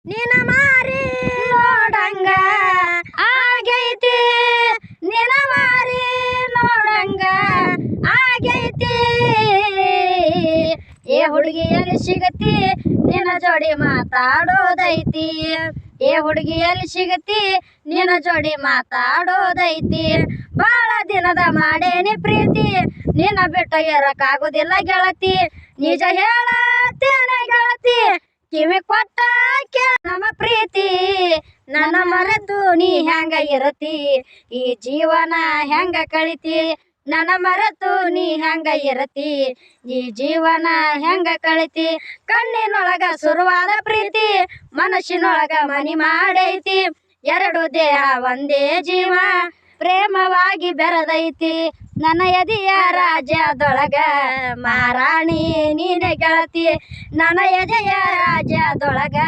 ನಿನ ಮಾರಿ ನೋಡಂಗ ಆಗೈತಿ ನಿನ ಮಾರಿ ನೋಡಂಗ ಆಗೈತಿ ಏ ಹುಡುಗಿಯಲ್ಲಿ ಸಿಗತಿ ನಿನ್ನ ಜೋಡಿ ಮಾತಾಡೋದೈತಿ ಏ ಹುಡುಗಿಯಲ್ಲಿ ಸಿಗತಿ ನಿನ್ನ ಜೋಡಿ ಮಾತಾಡೋದೈತಿ ಬಾಳ ದಿನದ ಮಾಡೇನಿ ಪ್ರೀತಿ ನಿನ್ನ ಬಿಟ್ಟ ಇರಕ್ಕಾಗುದಿಲ್ಲ ಗೆಳತಿ ನಿಜ ಹೇಳತ್ತೇನೆ ಗೆಳತಿ ಕಿವಿ ಕೊಟ್ಟ ನಮ್ಮ ಪ್ರೀತಿ ನನ್ನ ಮರೆತು ನೀ ಹೆಂಗ ಇರತಿ ಈ ಜೀವನ ಹೆಂಗ ಕಳಿತಿ ನನ್ನ ಮರೆತು ನೀ ಹೆಂಗ ಇರತಿ ಈ ಜೀವನ ಹೆಂಗ ಕಳಿತಿ ಕಣ್ಣಿನೊಳಗ ಸುರುವಾದ ಪ್ರೀತಿ ಮನಸ್ಸಿನೊಳಗ ಮನಿ ಮಾಡೈತಿ ಎರಡು ದೇಹ ಒಂದೇ ಜೀವ ಪ್ರೇಮವಾಗಿ ಬೆರದೈತಿ ನನ್ನ ಎದೆಯ ರಾಜ್ಯದೊಳಗ ಮಾರಾಣಿ ನೀನೆ ಗೆಳತಿ ನನ್ನ ಎದೆಯ ರಾಜ್ಯದೊಳಗ